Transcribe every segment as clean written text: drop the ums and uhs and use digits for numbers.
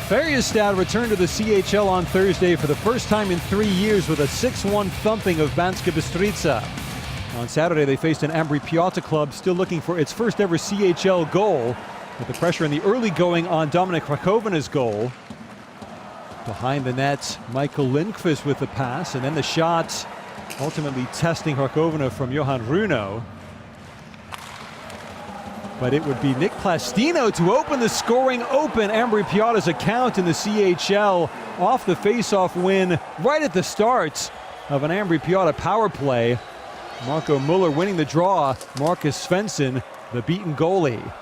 Färjestad returned to the CHL on Thursday for the first time in 3 years with a 6-1 thumping of Banska Bystrica. On Saturday, they faced an Ambri Piotta club still looking for its first ever CHL goal, with the pressure in the early going on Dominik Rakovina's goal. Behind the net, Michael Lindqvist with the pass, and then the shot ultimately testing Rakovina from Johan Runo. But it would be Nick Plastino to open the scoring open Ambri Piotta's account in the CHL off the face-off win right at the start of an Ambri Piotta power play. Marco Muller winning the draw, Marcus Svensson the beaten goalie.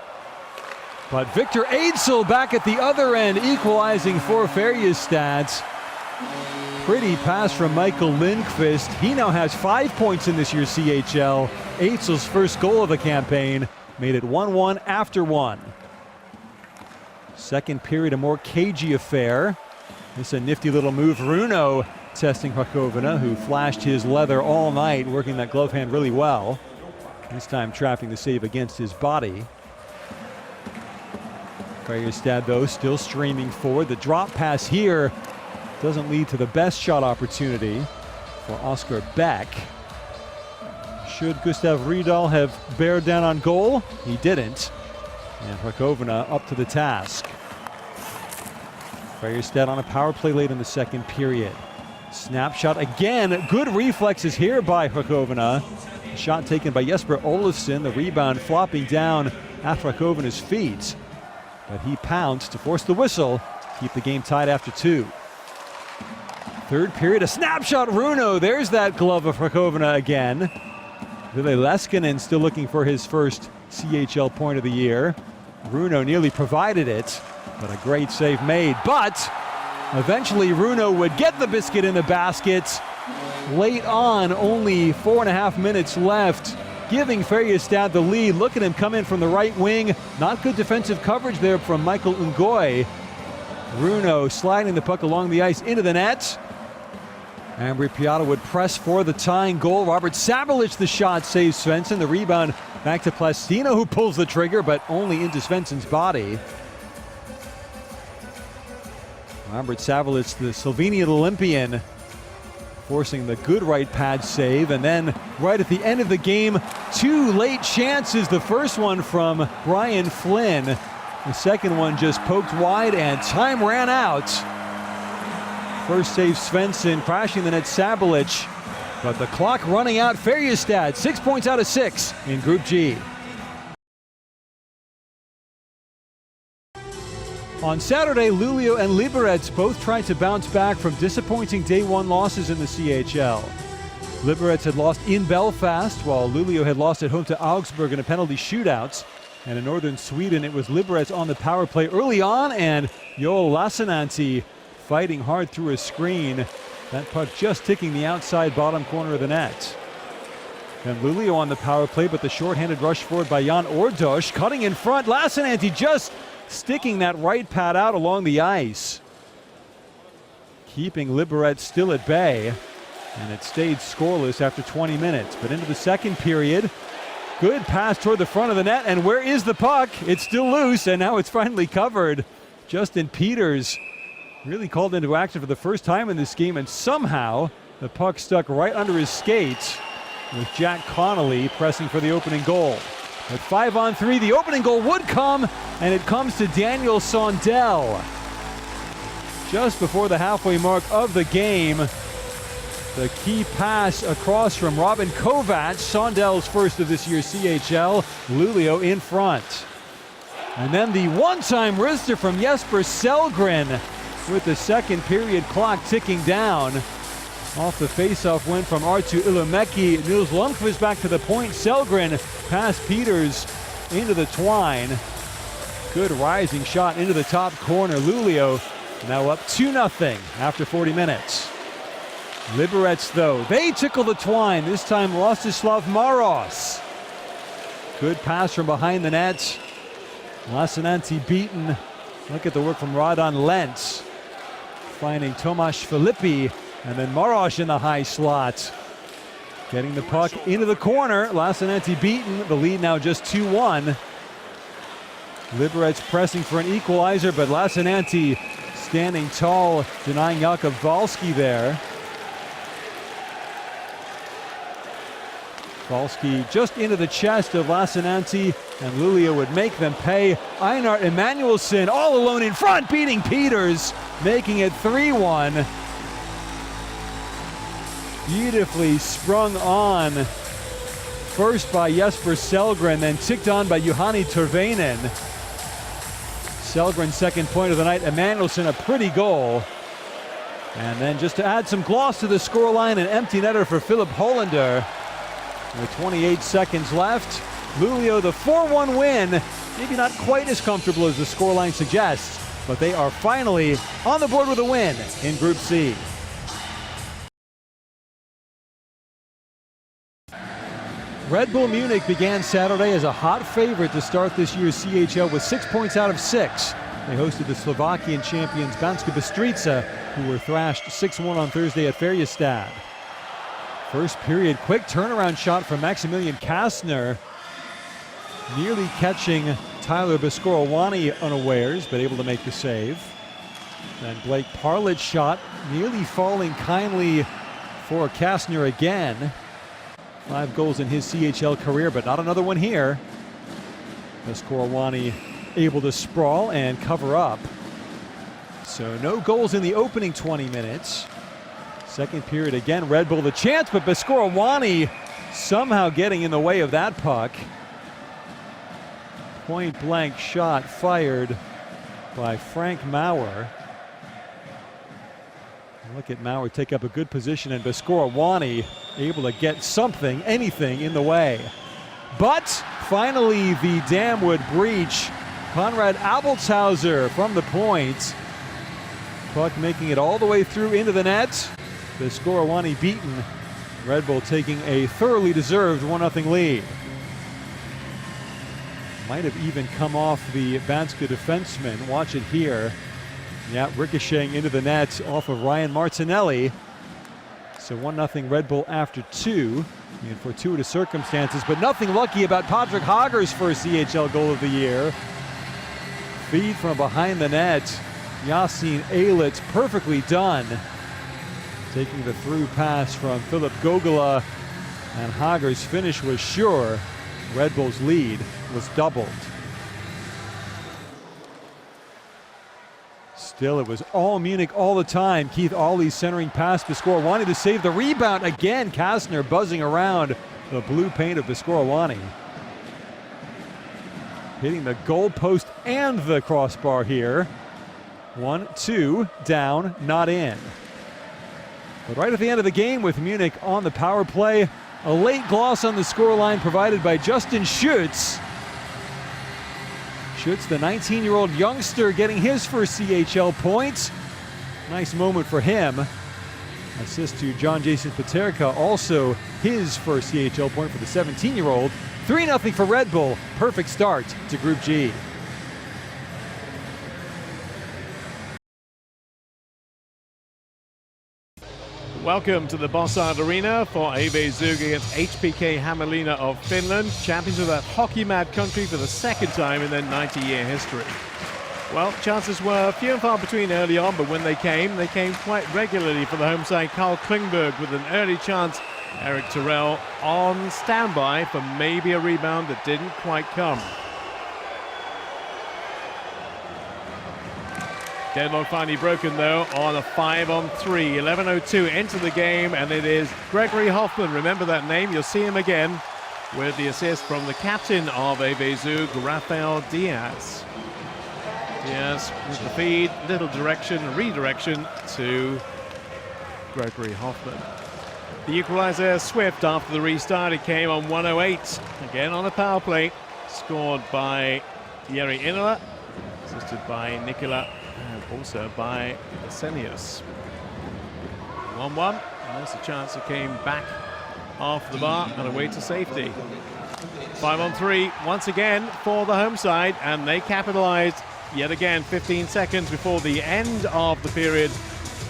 But Victor Ejdsell back at the other end, equalizing for Färjestad. Pretty pass from Michael Lindqvist. He now has 5 points in this year's CHL. Ejdsell's first goal of the campaign made it 1-1 after one. Second period, a more cagey affair. This is a nifty little move. Runo testing Rakovina, who flashed his leather all night, working that glove hand really well. This time trapping the save against his body. Färjestad, though, still streaming forward. The drop pass here doesn't lead to the best shot opportunity for Oscar Beck. Should Gustav Rydahl have bared down on goal? He didn't. And Rakovina up to the task. Färjestad on a power play late in the second period. Snapshot again. Good reflexes here by Rakovina. Shot taken by Jesper Olofsson. The rebound flopping down at Rakovina's feet. But he pounced to force the whistle. Keep the game tied after two. Third period, a snapshot. Runo. There's that glove of Rakovina again. Ville Leskinen still looking for his first CHL point of the year. Runo nearly provided it, but a great save made. But eventually Runo would get the biscuit in the basket. Late on, only 4.5 minutes left, giving Färjestad the lead. Look at him come in from the right wing. Not good defensive coverage there from Michael Ungoy. Runo sliding the puck along the ice into the net. Ambri Piotta would press for the tying goal. Robert Sabolic the shot saves Svensson. The rebound back to Plastino, who pulls the trigger, but only into Svensson's body. Robert Sabolic, the Slovenian Olympian, forcing the good right pad save. And then right at the end of the game, two late chances. The first one from Brian Flynn. The second one just poked wide and time ran out. First save Svensson, crashing the net Sabolic. But the clock running out. Färjestad 6 points out of 6 in Group G. On Saturday, Luleå and Liberec both tried to bounce back from disappointing day one losses in the CHL. Liberec had lost in Belfast, while Luleå had lost at home to Augsburg in a penalty shootouts. And in northern Sweden, it was Liberec on the power play early on, and Joel Lassinantti fighting hard through a screen. That puck just ticking the outside bottom corner of the net. And Luleå on the power play, but the shorthanded rush forward by Jan Ordos, cutting in front. Lassinantti just sticking that right pad out along the ice. Keeping Liberec still at bay. And it stayed scoreless after 20 minutes. But into the second period, good pass toward the front of the net. And where is the puck? It's still loose, and now it's finally covered. Justin Peters really called into action for the first time in this game, and somehow the puck stuck right under his skates, with Jack Connolly pressing for the opening goal. At 5-on-3, the opening goal would come, and it comes to Daniel Sondell. Just before the halfway mark of the game, the key pass across from Robin Kovac, Sondell's first of this year's CHL, Luleå in front. And then the one-time wrister from Jesper Sellgren, with the second period clock ticking down. Off the face-off win from Arttu Ilomäki. Nils Lundqvist back to the point. Sellgren past Peters into the twine. Good rising shot into the top corner. Luleå now up 2-0 after 40 minutes. Liberec, though, they tickle the twine. This time Rostislav Maros. Good pass from behind the net. Lassinantti beaten. Look at the work from Radan Lentz, finding Tomasz Filippi, and then Maros in the high slot. Getting the puck into the corner. Lassinantti beaten. The lead now just 2-1. Liberec pressing for an equalizer, but Lassinantti standing tall, denying Jakub Walski there. Walski just into the chest of Lassinantti, and Luleå would make them pay. Einar Emanuelsson all alone in front, beating Peters, making it 3-1. Beautifully sprung on, first by Jesper Sellgren, then ticked on by Juhani Tervainen. Sellgren's second point of the night, Emanuelsson a pretty goal. And then just to add some gloss to the scoreline, an empty netter for Philip Hollander. With 28 seconds left, Luleå the 4-1 win. Maybe not quite as comfortable as the scoreline suggests, but they are finally on the board with a win in Group C. Red Bull Munich began Saturday as a hot favorite to start this year's CHL with 6 points out of 6. They hosted the Slovakian champions Banska Bystrica, who were thrashed 6-1 on Thursday at Färjestad. First period, quick turnaround shot from Maximilian Kastner, nearly catching Tyler Beskorowany unawares, but able to make the save. Then Blake Parlett's shot, nearly falling kindly for Kastner again. 5 goals in his CHL career, but not another one here. Beskorowany able to sprawl and cover up. So no goals in the opening 20 minutes. Second period again, Red Bull the chance, but Beskorowany somehow getting in the way of that puck. Point blank shot fired by Frank Maurer. Look at Maurer take up a good position, and Beskorowany able to get something, anything in the way. But finally the dam would breach. Konrad Abelshauser from the point. Puck making it all the way through into the net. Beskorowany beaten. Red Bull taking a thoroughly deserved 1-0 lead. Might have even come off the Banska defenseman. Watch it here. Yeah, ricocheting into the net off of Ryan Martinelli. So 1-0 Red Bull after 2 in fortuitous circumstances, but nothing lucky about Patrick Hager's first CHL goal of the year. Feed from behind the net. Yasin Ailitz perfectly done. Taking the through pass from Philip Gogola, and Hager's finish was sure. Red Bull's lead was doubled. Still, it was all Munich all the time. Keith Auley's centering pass, Beskorowany to save the rebound. Again, Kastner buzzing around the blue paint of Beskorowany. Hitting the goal post and the crossbar here. 1-2, down, not in. But right at the end of the game with Munich on the power play, a late gloss on the scoreline provided by Justin Schütz. Schütz, the 19-year-old youngster, getting his first CHL point. Nice moment for him. Assist to John Jason Paterka, also his first CHL point for the 17-year-old. 3-0 for Red Bull. Perfect start to Group G. Welcome to the Bossard Arena for AV Zug against HPK Hämeenlinna of Finland, champions of that hockey-mad country for the second time in their 90-year history. Well, chances were few and far between early on, but when they came quite regularly for the home side. Carl Klingberg with an early chance. Eric Terrell on standby for maybe a rebound that didn't quite come. Deadlock finally broken though on a 5-on-3. 11:02 into the game, and it is Gregory Hoffman. Remember that name, you'll see him again with the assist from the captain of AV Zug, Rafael Diaz. Diaz with the feed, little redirection to Gregory Hoffman. The equalizer swift after the restart. It came on 1:08. Again on a power play, scored by Jere Inala, assisted by Nikola, and also by Asenius. 1-1, and there's a chance it came back off the bar and away to safety. 5-on-3 once again for the home side, and they capitalized yet again 15 seconds before the end of the period.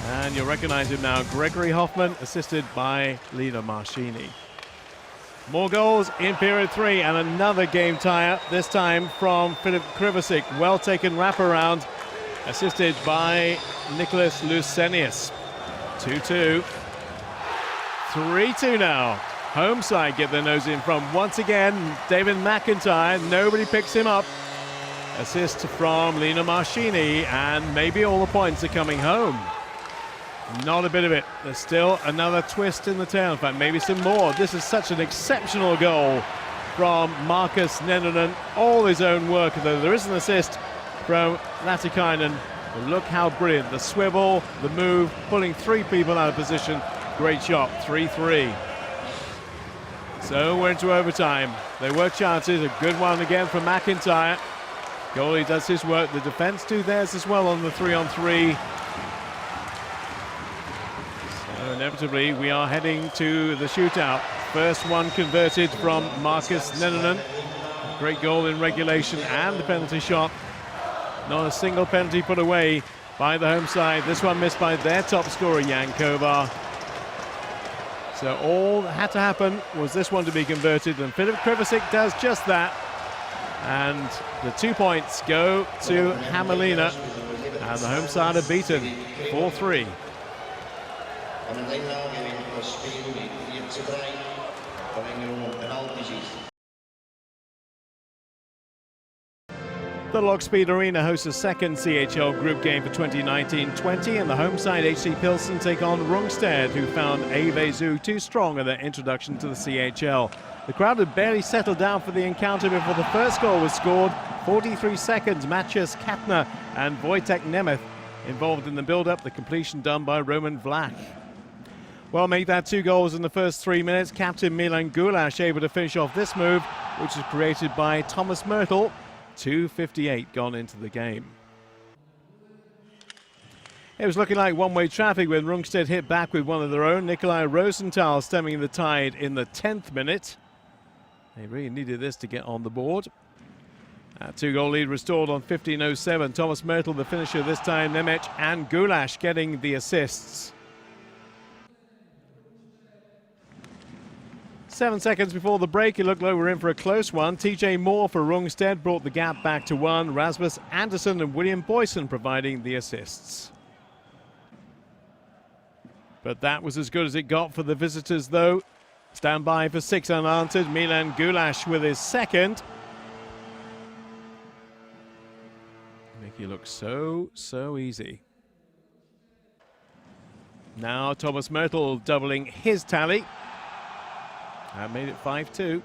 And you'll recognize him now, Gregory Hoffman, assisted by Lino Marschini. More goals in period 3, and another game tire, this time from Filip Krivosic. Well taken wraparound, assisted by Nicholas Lucenius. 2-2. 3-2 now. Home side get their nose in front. Once again, David McIntyre, nobody picks him up. Assist from Lino Marschini, and maybe all the points are coming home. Not a bit of it. There's still another twist in the tail. In fact, maybe some more. This is such an exceptional goal from Markus Nennonen. All his own work, though there is an assist from Latikainen. But look how brilliant. The swivel, the move, pulling three people out of position. Great shot. 3-3. So we're into overtime. There were chances. A good one again from McIntyre. Goalie does his work. The defense do theirs as well on the 3-on-3. So inevitably, we are heading to the shootout. First one converted from Markus Nennonen. Great goal in regulation and the penalty shot. Not a single penalty put away by the home side. This one missed by their top scorer, Jan Kovar. So all that had to happen was this one to be converted, and Filip Krivosic does just that. And the 2 points go to Hämeenlinna, and the home side are beaten 4-3. The Logspeed Arena hosts a second CHL group game for 2019-20, and the home side HC Pilsen take on Rungsted, who found Avezu too strong in their introduction to the CHL. The crowd had barely settled down for the encounter before the first goal was scored. 43 seconds, Maciej Katner and Wojtek Nemeth involved in the build-up, the completion done by Roman Vlach. Well, make that 2 goals in the first 3 minutes. Captain Milan Gulash able to finish off this move, which was created by Thomas Myrtle. 2:58 gone into the game. It was looking like one-way traffic when Rungsted hit back with one of their own. Nikolai Rosenthal stemming the tide in the 10th minute. They really needed this to get on the board. 2-goal lead restored on 15:07. Thomas Myrtle the finisher this time. Nemec and Gulash getting the assists. 7 seconds before the break, it looked like we were in for a close one. TJ Moore for Rungsted brought the gap back to 1. Rasmus Anderson and William Boyson providing the assists. But that was as good as it got for the visitors, though. Stand by for 6 unanswered. Milan Gulash with his second. Make you look so easy. Now Thomas Myrtle doubling his tally. That made it 5-2.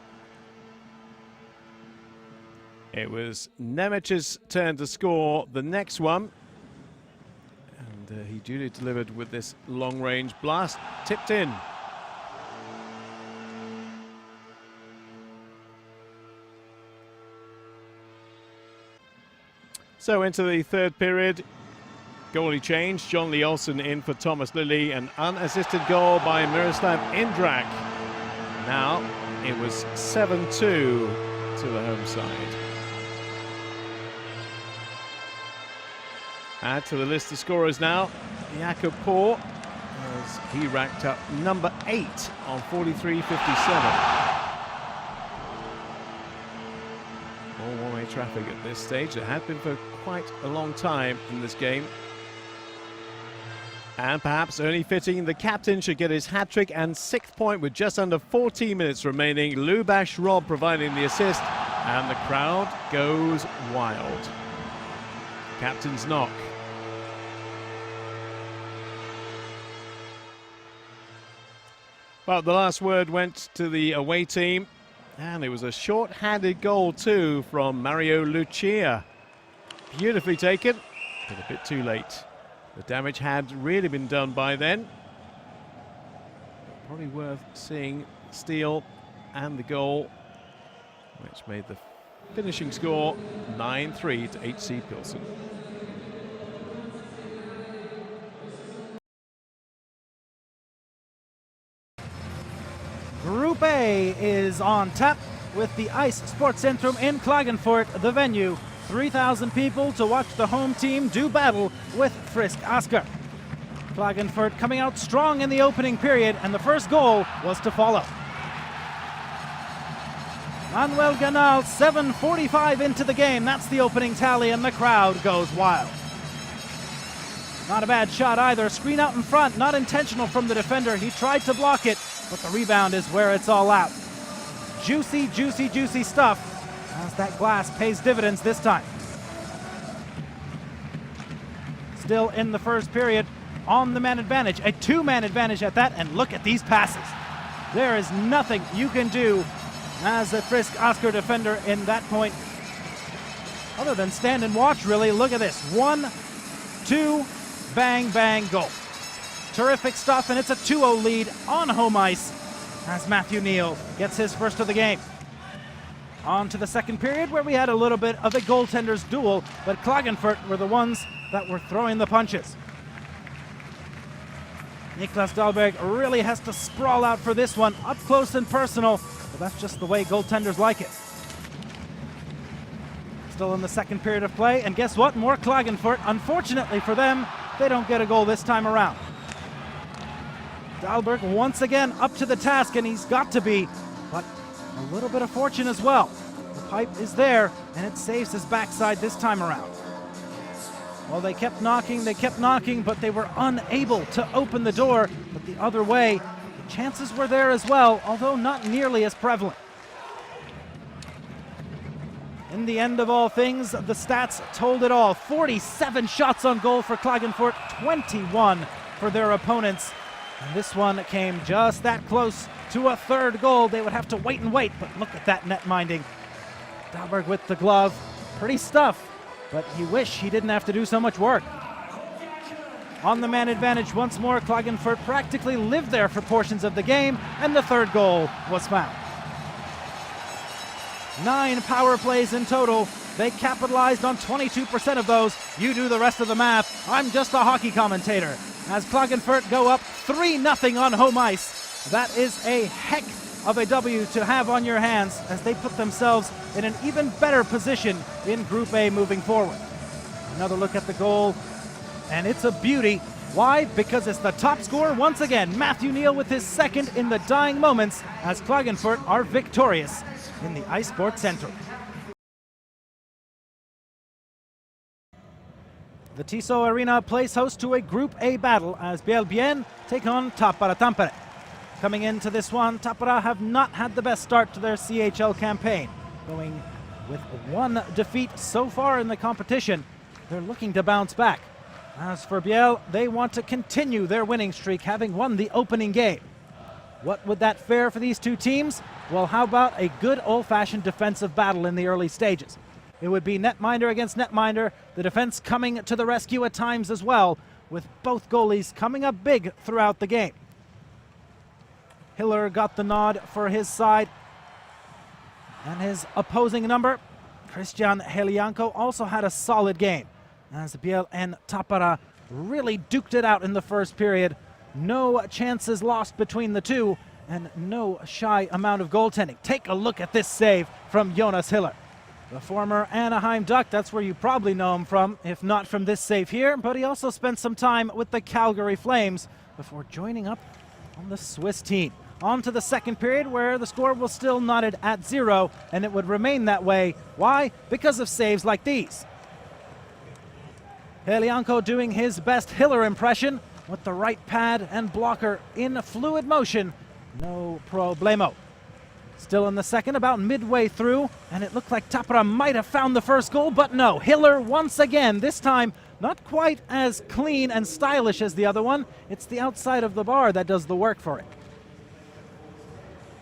It was Nemec's turn to score the next one. And he duly delivered with this long-range blast. Tipped in. So into the third period. Goalie change. John Lee Olsen in for Thomas Lilly. An unassisted goal by Miroslav Indrak. Now it was 7-2 to the home side. Add to the list of scorers now, Jakob Poor, as he racked up number 8 on 43-57. All one-way traffic at this stage. It had been for quite a long time in this game. And perhaps only fitting, the captain should get his hat-trick and 6th point with just under 14 minutes remaining. Lubash Rob providing the assist, and the crowd goes wild. Captain's knock. Well, the last word went to the away team, and it was a short-handed goal too from Mario Lucia. Beautifully taken, but a bit too late. The damage had really been done by then. Probably worth seeing steal and the goal, which made the finishing score 9-3 to HC Pilsen. Group A is on tap with the Ice Sportcentrum in Klagenfurt, the venue. 3,000 people to watch the home team do battle with Frisk Asker. Klagenfurt coming out strong in the opening period, and the first goal was to follow. Manuel Ganal, 7:45 into the game. That's the opening tally, and the crowd goes wild. Not a bad shot either. Screen out in front, not intentional from the defender. He tried to block it, but the rebound is where it's all out. Juicy, juicy, juicy stuff as that glass pays dividends this time. Still in the first period on the man advantage, a two-man advantage at that, and look at these passes. There is nothing you can do as a Frisk Oscar defender in that point other than stand and watch, really. Look at this. 1, 2, bang, bang, goal. Terrific stuff, and it's a 2-0 lead on home ice as Matthew Neal gets his first of the game. On to the second period, where we had a little bit of a goaltender's duel, but Klagenfurt were the ones that were throwing the punches. Niklas Dahlberg really has to sprawl out for this one, up close and personal, but that's just the way goaltenders like it. Still in the second period of play, and guess what? More Klagenfurt. Unfortunately for them, they don't get a goal this time around. Dahlberg once again up to the task, and he's got to be, but a little bit of fortune as well. The pipe is there, and it saves his backside this time around. Well, they kept knocking, but they were unable to open the door. But the other way, the chances were there as well, although not nearly as prevalent. In the end of all things, the stats told it all. 47 shots on goal for Klagenfurt, 21 for their opponents. And this one came just that close to a third goal. They would have to wait and wait, but look at that net minding. Dahlberg with the glove, pretty stuff, but you wish he didn't have to do so much work. On the man advantage once more, Klagenfurt practically lived there for portions of the game, and the third goal was found. 9 power plays in total. They capitalized on 22% of those. You do the rest of the math. I'm just a hockey commentator. As Klagenfurt go up 3-0 on home ice. That is a heck of a W to have on your hands as they put themselves in an even better position in Group A moving forward. Another look at the goal, and it's a beauty. Why? Because it's the top scorer once again, Matthew Neal, with his second in the dying moments as Klagenfurt are victorious in the Ice Sports Center. The Tissot Arena plays host to a Group A battle as Biel take on Tappara Tampere. Coming into this one, Tappara have not had the best start to their CHL campaign. Going with 1 defeat so far in the competition, they're looking to bounce back. As for Biel, they want to continue their winning streak, having won the opening game. What would that fare for these two teams? Well, how about a good old-fashioned defensive battle in the early stages? It would be netminder against netminder, the defense coming to the rescue at times as well, with both goalies coming up big throughout the game. Hiller got the nod for his side, and his opposing number, Christian Helianko, also had a solid game, as Biel and Tappara really duked it out in the first period. No chances lost between the two, and no shy amount of goaltending. Take a look at this save from Jonas Hiller. The former Anaheim Duck, that's where you probably know him from, if not from this save here, but he also spent some time with the Calgary Flames before joining up on the Swiss team. On to the second period, where the score was still knotted at 0, and it would remain that way. Why? Because of saves like these. Helianko doing his best Hiller impression with the right pad and blocker in fluid motion. No problemo. Still in the second, about midway through, and it looked like Tappara might have found the first goal, but no. Hiller once again, this time not quite as clean and stylish as the other one. It's the outside of the bar that does the work for it.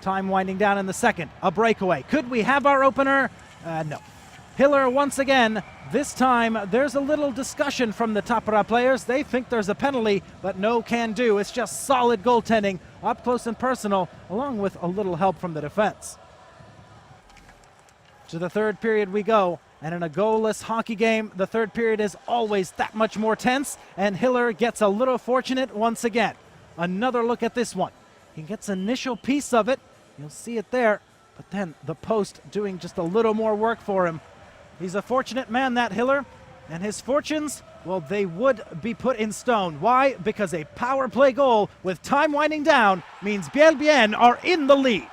Time winding down in the second. A breakaway. Could we have our opener? No. Hiller once again. This time there's a little discussion from the Tappara players. They think there's a penalty, but no can do. It's just solid goaltending, up close and personal, along with a little help from the defense. To the third period we go, and in a goalless hockey game, the third period is always that much more tense, and Hiller gets a little fortunate once again. Another look at this one. He gets an initial piece of it. You'll see it there, but then the post doing just a little more work for him. He's a fortunate man, that Hiller, and his fortunes, well, they would be put in stone. Why? Because a power play goal with time winding down means Biel are in the lead.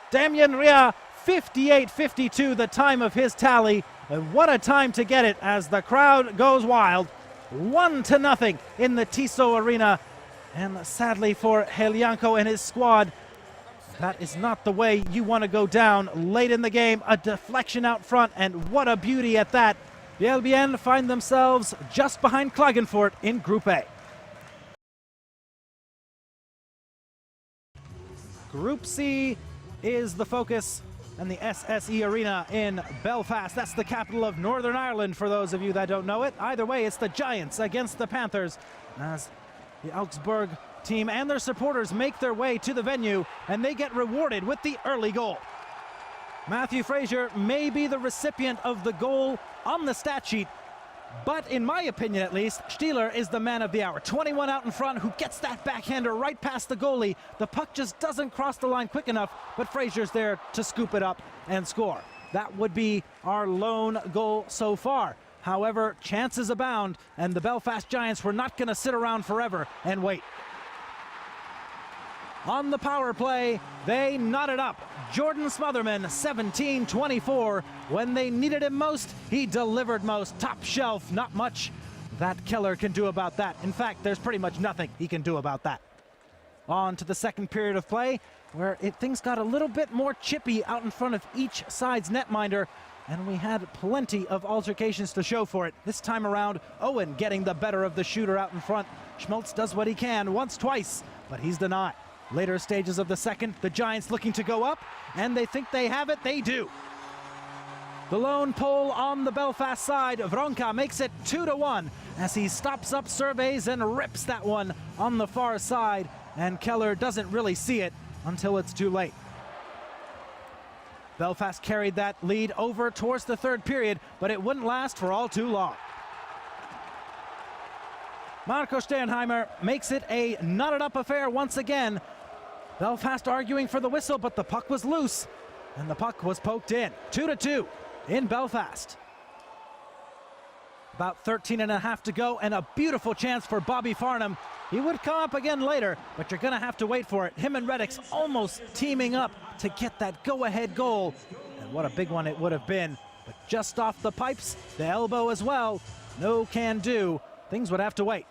Damien Ria, 58-52, the time of his tally, And what a time to get it as the crowd goes wild. 1-0 in the Tissot Arena. And sadly for Helianco and his squad, that is not the way you want to go down late in the game. A deflection out front, and what a beauty at that. The LBN find themselves just behind Klagenfurt in Group A. Group C is the focus, and the SSE Arena in Belfast. That's the capital of Northern Ireland, for those of you that don't know it. Either way, it's the Giants against the Panthers, as the Augsburg team and their supporters make their way to the venue, and they get rewarded with the early goal. Matthew Fraser may be the recipient of the goal on the stat sheet, but in my opinion at least, Stieler is the man of the hour. 21 out in front, who gets that backhander right past the goalie. The puck just doesn't cross the line quick enough, but Fraser's there to scoop it up and score. That would be our lone goal so far. However, chances abound, and the Belfast Giants were not going to sit around forever and wait. On the power play, they knotted up. Jordan Smotherman, 17-24. When they needed him most, he delivered most. Top shelf, not much that Keller can do about that. In fact, there's pretty much nothing he can do about that. On to the second period of play, where things got a little bit more chippy out in front of each side's netminder, and we had plenty of altercations to show for it. This time around, Owen getting the better of the shooter out in front. Schmaltz does what he can, once, twice, but he's denied. Later stages of the second, the Giants looking to go up, and they think they have it. They do. The lone pole on the Belfast side, Vronka makes it 2-1 as he stops up, surveys, and rips that one on the far side, and Keller doesn't really see it until it's too late. Belfast carried that lead over towards the third period, but it wouldn't last for all too long. Marco Sternheimer makes it a knotted-up affair once again. Belfast arguing for the whistle, but the puck was loose, and the puck was poked in. 2-2 in Belfast. About 13.5 to go, and a beautiful chance for Bobby Farnham. He would come up again later, but you're going to have to wait for it. Him and Reddix almost teaming up to get that go-ahead goal. And what a big one it would have been. But just off the pipes, the elbow as well. No can do. Things would have to wait.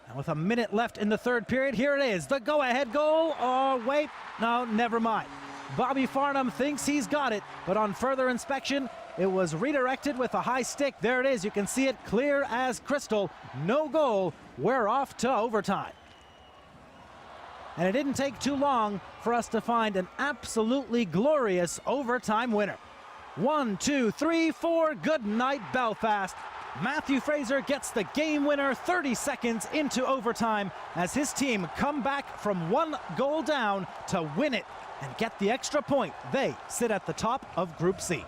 And with a minute left in the third period, here it is, the go-ahead goal. Oh, wait, no, never mind. Bobby Farnham thinks he's got it, but on further inspection, it was redirected with a high stick. There it is, you can see it clear as crystal. No goal, we're off to overtime. And it didn't take too long for us to find an absolutely glorious overtime winner. 1, 2, 3, 4, good night Belfast. Matthew Fraser gets the game winner 30 seconds into overtime as his team come back from 1 goal down to win it and get the extra point. They sit at the top of Group C.